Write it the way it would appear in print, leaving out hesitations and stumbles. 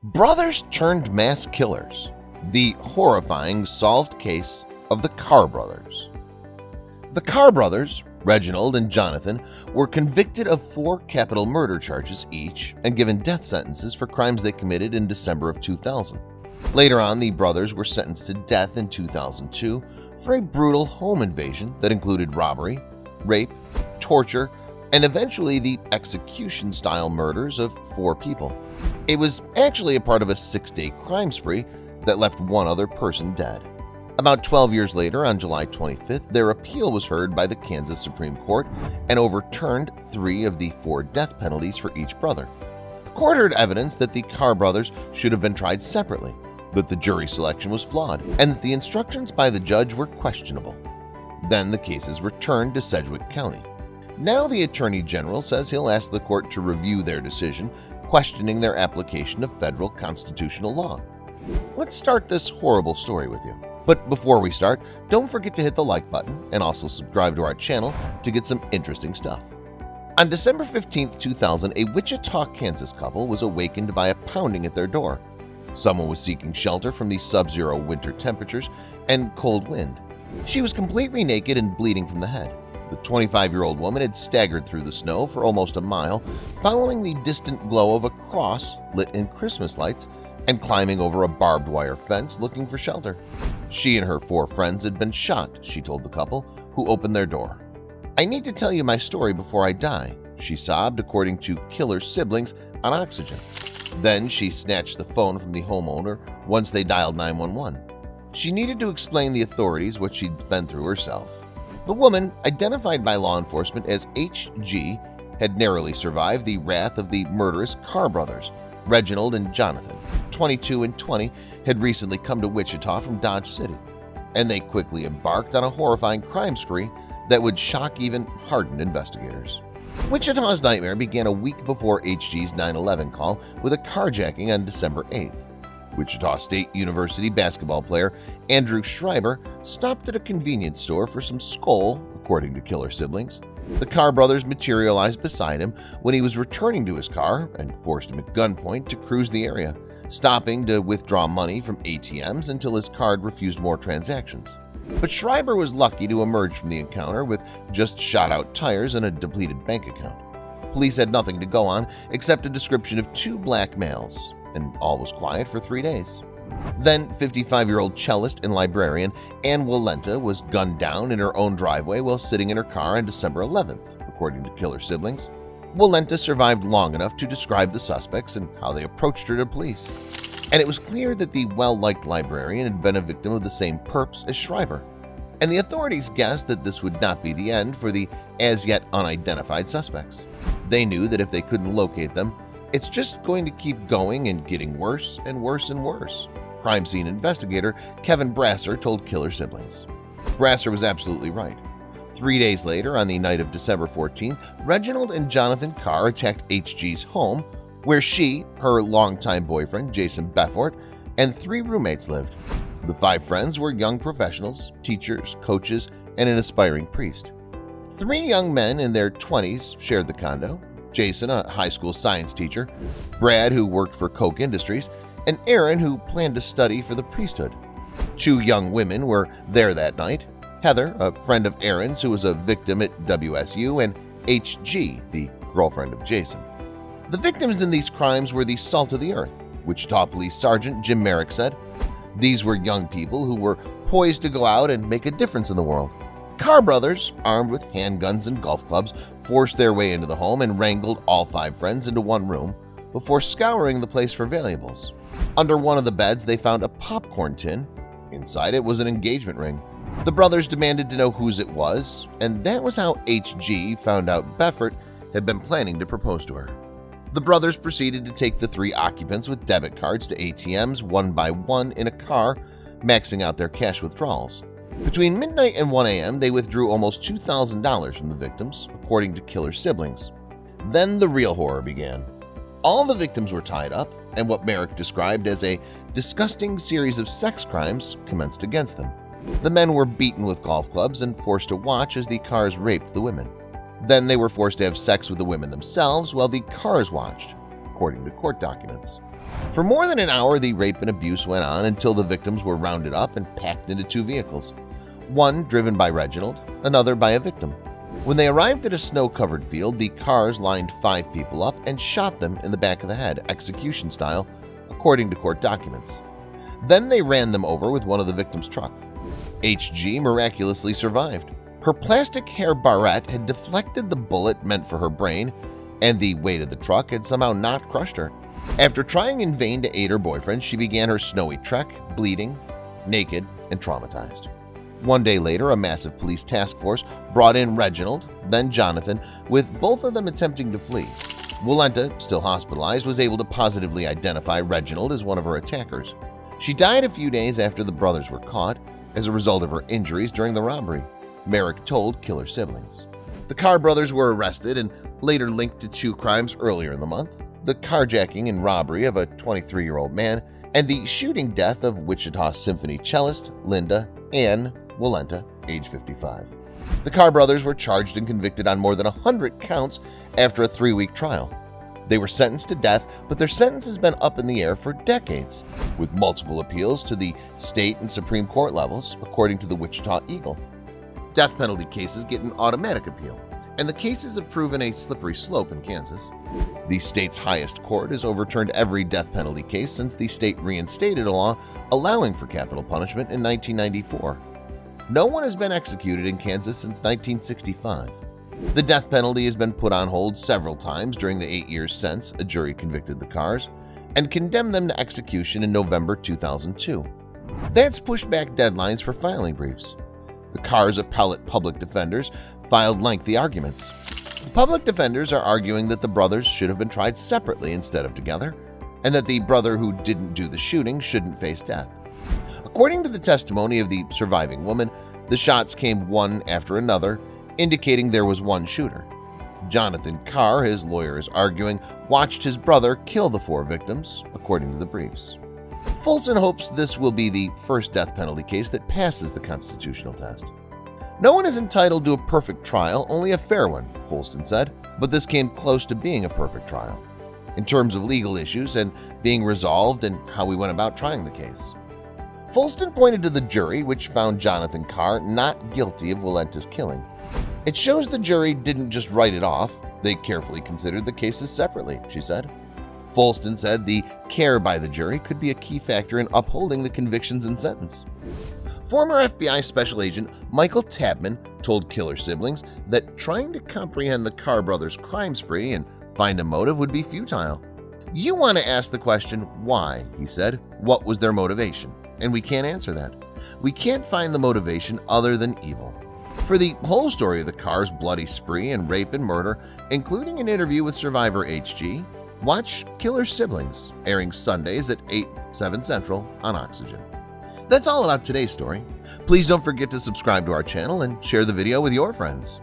Brothers turned mass killers. The horrifying solved case of the Carr brothers. The Carr brothers, Reginald and Jonathan, were convicted of 4 capital murder charges each and given death sentences for crimes they committed in December of 2000. Later on, the brothers were sentenced to death in 2002 for a brutal home invasion that included robbery, rape, torture, and eventually the execution-style murders of 4 people. It was actually a part of a 6-day crime spree that left 1 other person dead. About 12 years later, on July 25th, their appeal was heard by the Kansas Supreme Court and overturned 3 of the 4 death penalties for each brother. The court heard evidence that the Carr brothers should have been tried separately, that the jury selection was flawed, and that the instructions by the judge were questionable. Then the cases returned to Sedgwick County. Now the Attorney General says he'll ask the court to review their decision, questioning their application of federal constitutional law. Let's start this horrible story with you. But before we start, don't forget to hit the like button and also subscribe to our channel to get some interesting stuff. On December 15, 2000, a Wichita, Kansas couple was awakened by a pounding at their door. Someone was seeking shelter from the sub-zero winter temperatures and cold wind. She was completely naked and bleeding from the head. The 25-year-old woman had staggered through the snow for almost a mile, following the distant glow of a cross lit in Christmas lights and climbing over a barbed wire fence looking for shelter. She and her 4 friends had been shot, she told the couple, who opened their door. "I need to tell you my story before I die," she sobbed, according to Killer's siblings on oxygen. Then she snatched the phone from the homeowner once they dialed 911. She needed to explain the authorities what she'd been through herself. The woman, identified by law enforcement as H.G., had narrowly survived the wrath of the murderous Carr brothers. Reginald and Jonathan, 22 and 20, had recently come to Wichita from Dodge City, and they quickly embarked on a horrifying crime spree that would shock even hardened investigators. Wichita's nightmare began a week before H.G.'s 9/11 call with a carjacking on December 8th. Wichita State University basketball player Andrew Schreiber stopped at a convenience store for some Skol, according to Killer siblings. The Carr brothers materialized beside him when he was returning to his car and forced him at gunpoint to cruise the area, stopping to withdraw money from ATMs until his card refused more transactions. But Schreiber was lucky to emerge from the encounter with just shot-out tires and a depleted bank account. Police had nothing to go on except a description of 2 black males, and all was quiet for 3 days. Then 55-year-old cellist and librarian Ann Walenta was gunned down in her own driveway while sitting in her car on December 11th, according to Killer siblings. Walenta survived long enough to describe the suspects and how they approached her to police. And it was clear that the well-liked librarian had been a victim of the same perps as Schreiber. And the authorities guessed that this would not be the end for the as-yet unidentified suspects. They knew that if they couldn't locate them, it's just going to keep going and getting worse and worse and worse. Crime scene investigator Kevin Brasser told Killer siblings. Brasser was absolutely right. 3 days later, on the night of December 14th, Reginald and Jonathan Carr attacked H.G.'s home, where she, her longtime boyfriend Jason Beffort, and 3 roommates lived. The 5 friends were young professionals, teachers, coaches, and an aspiring priest. 3 young men in their 20s shared the condo. Jason, a high school science teacher, Brad, who worked for Koch Industries, and Aaron, who planned to study for the priesthood. 2 young women were there that night, Heather, a friend of Aaron's who was a victim at WSU, and H.G., the girlfriend of Jason. The victims in these crimes were the salt of the earth, Wichita Police Sergeant Jim Merrick said. These were young people who were poised to go out and make a difference in the world. Carr brothers, armed with handguns and golf clubs, forced their way into the home and wrangled all 5 friends into one room before scouring the place for valuables. Under one of the beds, they found a popcorn tin. Inside it was an engagement ring. The brothers demanded to know whose it was, and that was how H.G. found out Beffort had been planning to propose to her. The brothers proceeded to take the 3 occupants with debit cards to ATMs one by one in a car, maxing out their cash withdrawals. Between midnight and 1 a.m., they withdrew almost $2,000 from the victims, according to Killer siblings. Then the real horror began. All the victims were tied up, and what Merrick described as a disgusting series of sex crimes commenced against them. The men were beaten with golf clubs and forced to watch as the Carrs raped the women. Then they were forced to have sex with the women themselves while the Carrs watched, according to court documents. For more than an hour, the rape and abuse went on until the victims were rounded up and packed into two vehicles, one driven by Reginald, another by a victim. When they arrived at a snow-covered field, the Carrs lined 5 people up and shot them in the back of the head, execution style, according to court documents. Then they ran them over with one of the victims' truck. HG miraculously survived. Her plastic hair barrette had deflected the bullet meant for her brain, and the weight of the truck had somehow not crushed her. After trying in vain to aid her boyfriend, she began her snowy trek, bleeding, naked, and traumatized. One day later, a massive police task force brought in Reginald, then Jonathan, with both of them attempting to flee. Walenta, still hospitalized, was able to positively identify Reginald as one of her attackers. She died a few days after the brothers were caught as a result of her injuries during the robbery, Merrick told killer siblings. The Carr brothers were arrested and later linked to 2 crimes earlier in the month: the carjacking and robbery of a 23-year-old man and the shooting death of Wichita Symphony cellist Linda Ann Walenta, age 55. The Carr brothers were charged and convicted on more than 100 counts after a 3-week trial. They were sentenced to death, but their sentence has been up in the air for decades, with multiple appeals to the state and Supreme Court levels, according to the Wichita Eagle. Death penalty cases get an automatic appeal, and the cases have proven a slippery slope in Kansas. The state's highest court has overturned every death penalty case since the state reinstated a law allowing for capital punishment in 1994. No one has been executed in Kansas since 1965. The death penalty has been put on hold several times during the 8 years since a jury convicted the Carrs and condemned them to execution in November 2002. That's pushed back deadlines for filing briefs. The Carrs' appellate public defenders filed lengthy arguments. The public defenders are arguing that the brothers should have been tried separately instead of together, and that the brother who didn't do the shooting shouldn't face death. According to the testimony of the surviving woman, the shots came one after another, indicating there was one shooter. Jonathan Carr, his lawyer is arguing, watched his brother kill the 4 victims, according to the briefs. Fulson hopes this will be the first death penalty case that passes the constitutional test. No one is entitled to a perfect trial, only a fair one, Fulton said, but this came close to being a perfect trial, in terms of legal issues and being resolved and how we went about trying the case. Fulton pointed to the jury, which found Jonathan Carr not guilty of Walenta's killing. It shows the jury didn't just write it off, they carefully considered the cases separately, she said. Fulton said the care by the jury could be a key factor in upholding the convictions and sentence. Former FBI Special Agent Michael Tabman told killer siblings that trying to comprehend the Carr brothers' crime spree and find a motive would be futile. You want to ask the question, why, he said. What was their motivation? And we can't answer that. We can't find the motivation other than evil. For the whole story of the Carrs' bloody spree and rape and murder, including an interview with survivor HG, watch Killer Siblings, airing Sundays at 8/7 Central on Oxygen. That's all about today's story. Please don't forget to subscribe to our channel and share the video with your friends.